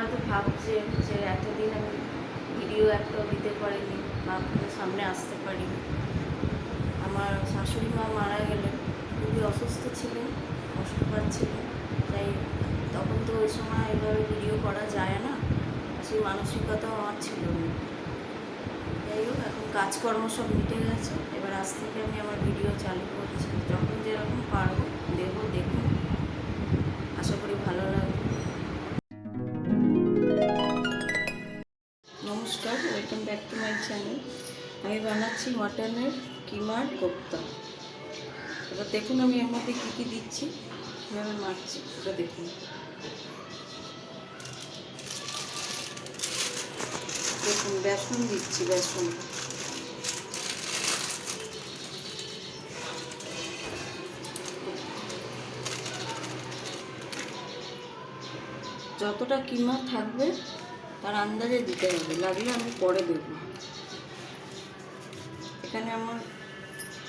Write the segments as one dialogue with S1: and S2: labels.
S1: হয়তো ভাবছেন যে এতদিন আমি ভিডিও একটাও দিতে পারিনি বা আপনাদের সামনে আসতে পারিনি। আমার শাশুড়ি মা মারা গেলেন, খুবই অসুস্থ ছিলেন, কষ্ট পাচ্ছিলেন। তাই তখন তো ওই সময় এভাবে ভিডিও করা যায় না, সেই মানসিকতাও আমার ছিল না। যাই হোক, এখন কাজকর্ম সব মিটে গেছে। এবার আজ থেকে আমি আমার ভিডিও চালু করছি, যখন যেরকম পারবো দেবো, দেখুন, আশা করি ভালো লাগবে। নমস্কার, welcome back to my channel. আমি বানাচ্ছি মাটনের কিমার কোপ্তা। এবার দেখুন আমি এর মধ্যে কী কী দিচ্ছি, কীভাবে মারছি ওটা দেখুন। দেখুন বেসন দিচ্ছি, বেসন যতটা কিমা থাকবে তার আন্দাজে দিতে হবে, লাগলে আমি পরে দেবো। এখানে আমার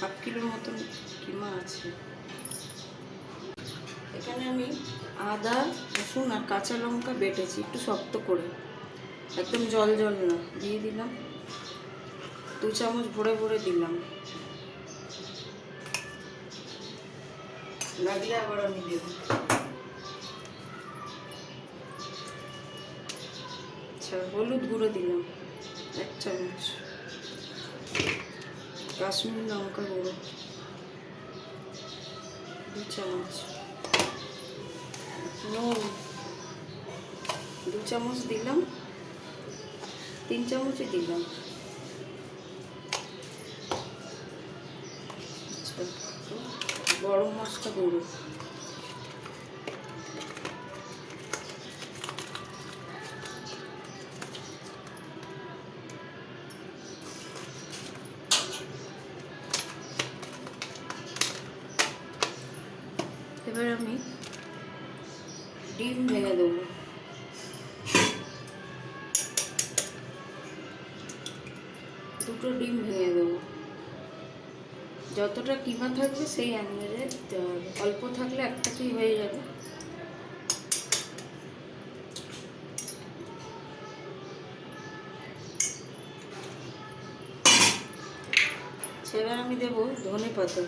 S1: 1/2 কিলোর মতন কিমা আছে। এখানে আমি আদা, রসুন আর কাঁচা লঙ্কা বেটেছি একটু শক্ত করে, একদম জল জল না, দিয়ে দিলাম। 2 চামচ ভরে ভরে দিলাম, লাগলে আবার আমি দেবো। আচ্ছা, হলুদ গুঁড়ো দিলাম 1 চামচ, কাশ্মীরি লঙ্কা গুঁড়ো 2 চামচ, নুন 2 চামচ দিলাম, 3 চামচই দিলাম। আচ্ছা, গরম মশলা গুঁড়ো, এবার আমি ডিম ভেঙে দেবো। দুটো ডিম ভেঙে দেবো। যতটা কিমা থাকবে সেই আন্দাজে দিতে হবে, অল্প থাকলে একটাতেই হয়ে যাবে। এবার আমি দেবো ধনে পাতা,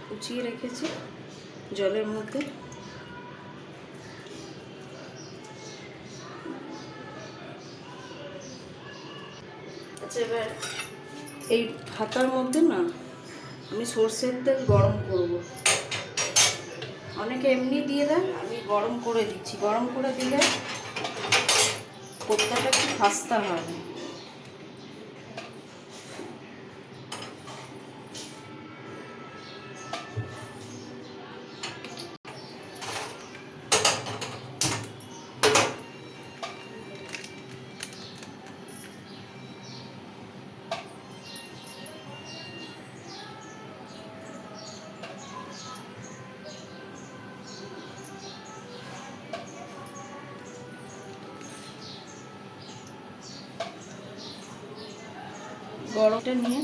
S1: কুচিয়ে রেখেছি জলের মধ্যে। আচ্ছা, এবার এই হাতার মধ্যে না আমি সর্ষের তেল গরম করব। অনেকে এমনি দিয়ে দেন, আমি গরম করে দিচ্ছি। গরম করে দিলে কোপ্তাটা একটু খাস্তা হয়। গরমটা নিয়ে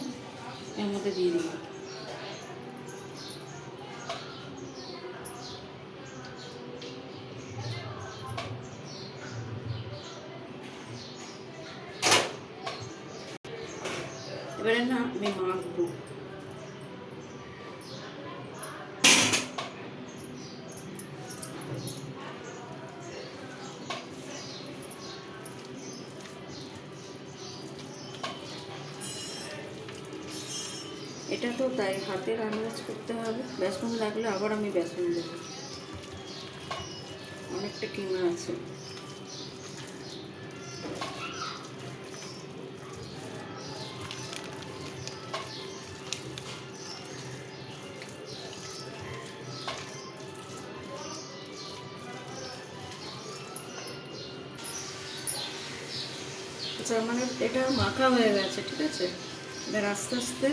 S1: এর মধ্যে দিয়ে দিই। এবারে না আমি মাখবো। এটা তো তাই হাতের আন্দাজ করতে হবে, বেসন লাগলে আবার আমি বেসন দেব, অনেকটা কিমা আছে। আচ্ছা, মানে এটা মাখা হয়ে গেছে, ঠিক আছে। এবার আস্তে আস্তে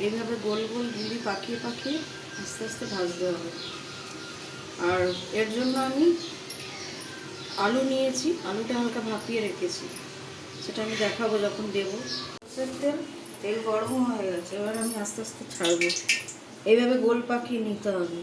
S1: এইভাবে গোল গোল গুলি পাকিয়ে পাকিয়ে আস্তে আস্তে ভাজতে হবে। আর এর জন্য আমি আলু নিয়েছি, আলুটা হালকা ভাপিয়ে রেখেছি, সেটা আমি দেখাবো যখন দেবো। সরষের তেল গরম হয়ে গেছে, এবার আমি আস্তে আস্তে ছাড়বো। এইভাবে গোল পাকিয়ে নিতে হবে।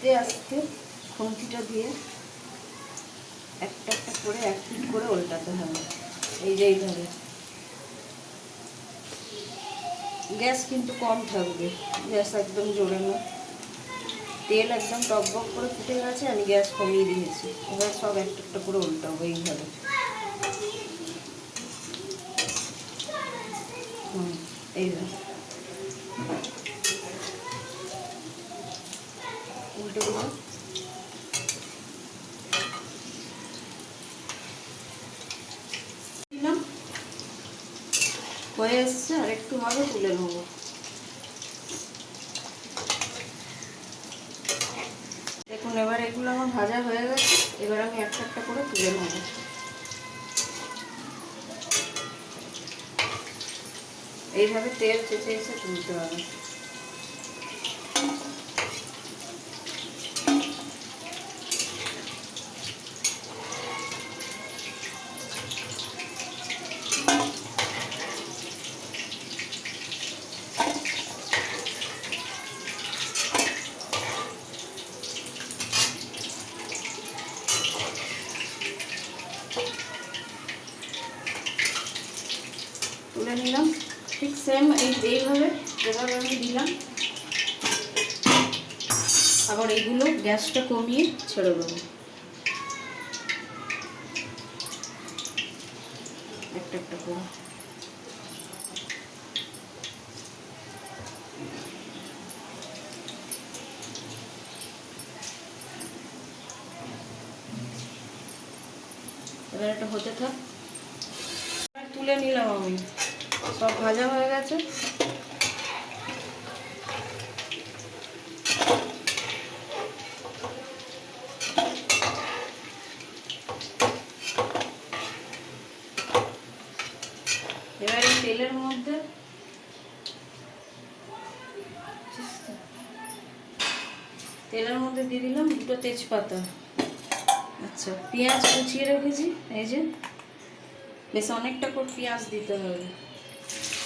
S1: আস্তে আস্তে খুন্তিটা দিয়ে একটা একটা করে এক পিঠ করে উল্টাতে হবে, এই যে এইভাবে। গ্যাস কিন্তু কম থাকবে, গ্যাস একদম জোরে না। তেল একদম টকবক করে ফুটে গেছে, আমি গ্যাস কমিয়ে দিয়েছি। এবার সব একটা একটা করে উল্টাবো এইভাবে। এইভাবে উল্টে দিলাম। হয়ে এসছে, আর একটু হবে, তুলে নেবো। দেখুন এবার এগুলো আমার ভাজা হয়ে গেছে, এবার আমি একটা একটা করে তুলে নেবো। এইভাবে তেল চেঁচে চেঁচে তুলতে হবে। তুলে নিলাম, ঠিক সেম এইভাবে যেভাবে আমি দিলাম। আবার এইগুলো গ্যাসটা কমিয়ে ছেড়ে দেবো, একটা একটা করে। এবার এটা হতে থাক, তুলে নিলাম আমি, সব ভাজা হয়ে গেছে। এবার এই তেলের মধ্যে দিয়ে দিলাম 2টো তেজপাতা। আচ্ছা, পেঁয়াজ কুচিয়ে রেখেছি, এই যে বেশ অনেকটা করে পেঁয়াজ দিতে হবে।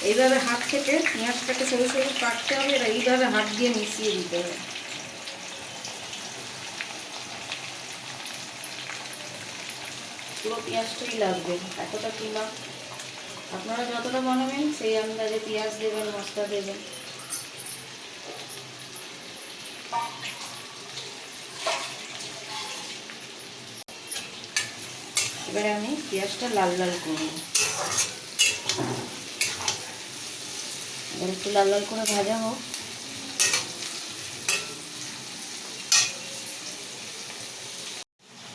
S1: এইভাবে হাত থেকে পেঁয়াজটাকে সরু সরু কাটতে হবে, আর এইভাবে হাত দিয়ে মিশিয়ে দিতে হবে। পুরো পেঁয়াজটাই লাগবে, এতটা কিমা আপনারা যতটা বানাবেন সেই আন্দাজে পেঁয়াজ দেবেন, মশলা দেবেন। এবারে আমি পেঁয়াজটা লাল লাল করব। এবার একটু লাল লাল করে ভাজা হোক।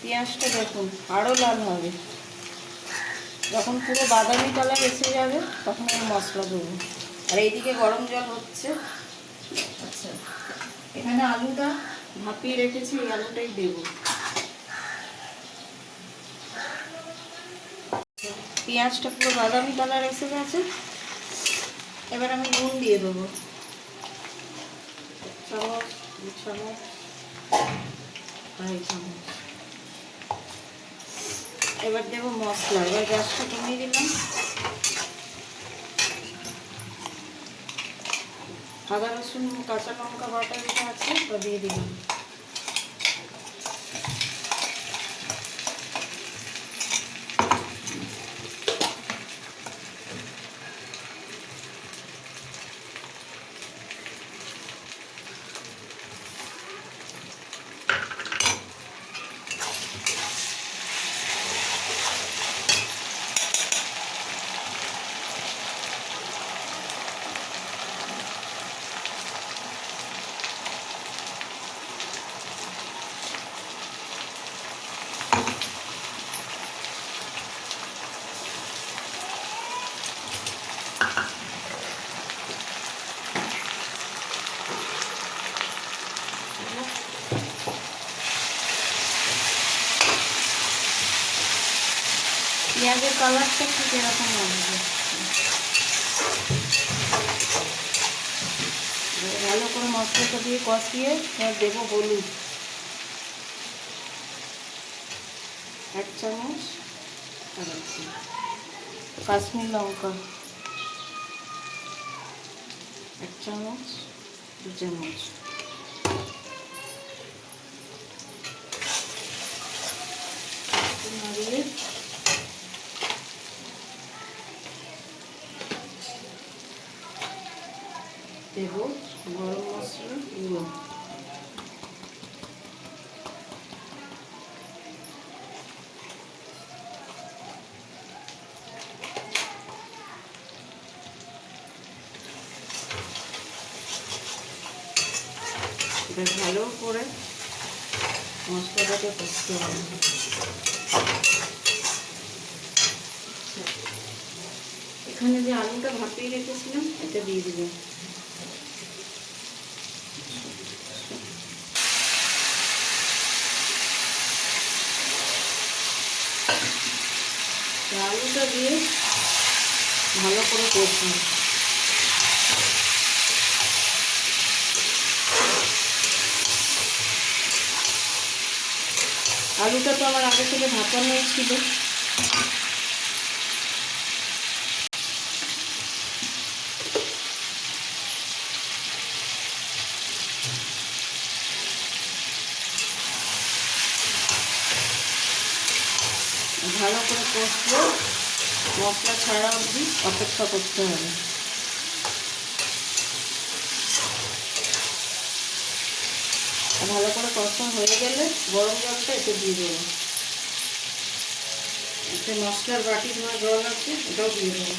S1: পেঁয়াজটা দেখুন আরও লাল হবে, যখন পুরো বাদামি কালার এসে যাবে তখন আমি মশলা দেবো। আর এইদিকে গরম জল হচ্ছে। আচ্ছা, এখানে আলুটা ভাপিয়ে রেখেছি, এই আলুটাই দেব। পেঁয়াজটা পুরো বাদামি কালার এসে গেছে, এবার আমি নুন দিয়ে দেবো, 1 চামচ 2 চামচ 2.5 চামচ। এবার দেবো মশলা, এবার গ্যাসটা কমিয়ে দিলাম। আদা রসুন কাঁচা লঙ্কা বাটা যেটা আছে ওটা দিয়ে দিলাম। পেঁয়াজের কালারটা ঠিক এরকম আসবে। ভালো করে মশলাটা দিয়ে কষিয়ে এবার দেবো হলুদ 1 চামচ, আর কাশ্মীর লঙ্কা 1 চামচ 2 চামচ, দেব গরম মশলা গুঁড়ো। এটা ভালো করে মশলাটাকে কষতে হবে। এখানে যে আলুটা ভাপিয়ে রেখেছিলাম এটা দিয়ে দিব। আলুটা দিয়ে ভালো করে কষবো। আলুটা তো আমার আগে থেকে ভাপানো ছিল। ভালো করে কষবো, মশলা ছাড়া অবধি অপেক্ষা করতে হবে। ভালো করে কষা হয়ে গেলে গরম জলটা একটু দিয়ে দেবো। একটা মশলার বাটি ধোয়া জল আছে, এটাও দিয়ে দেবো।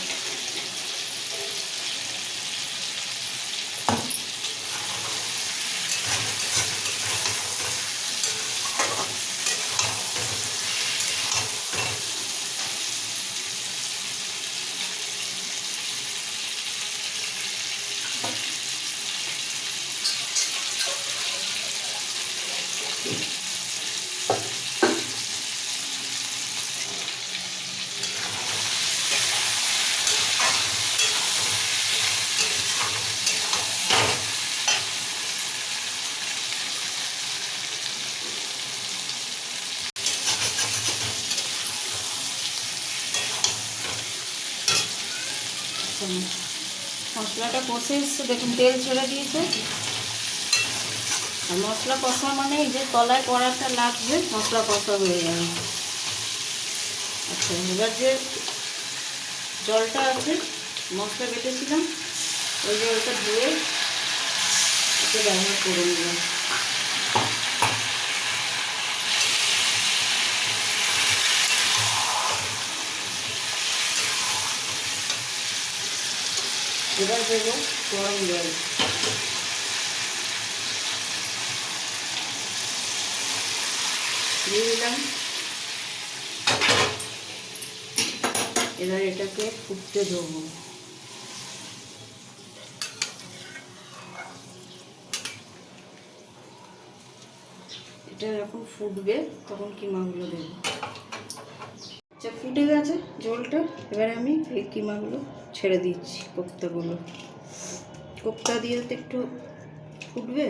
S1: মশলাটা কষে এসছে, দেখুন তেল ছেড়ে দিয়েছে। আর মশলা কষা মানে যে তলায় কড়াটা লাগবে, মশলা কষা হয়ে যাবে। আচ্ছা, এবার যে জলটা আছে মশলা বেটেছিলাম, ওই জলটা ধুয়ে একটু ব্যবহার করে নিলাম। এবার দেবো গরম জল। দিয়ে দিলাম। এবার এটাকে ফুটতে দেবো। এটা যখন ফুটবে তখন কিমাগুলো দেবো। আচ্ছা, ফুটে গেছে জলটা। এবারে আমি এই কিমাগুলো ছেড়ে দিচ্ছি, কোপ্তাগুলো। কোপ্তা দিয়ে তো একটু ফুটবে।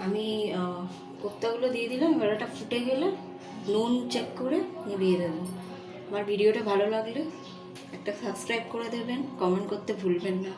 S1: আমি কোপ্তাগুলো দিয়ে দিলাম। এবার এটা ফুটে গেলে নুন চেক করে নিভিয়ে দেবো। আমার ভিডিওটা ভালো লাগলে একটা সাবস্ক্রাইব করে দেবেন, কমেন্ট করতে ভুলবেন না।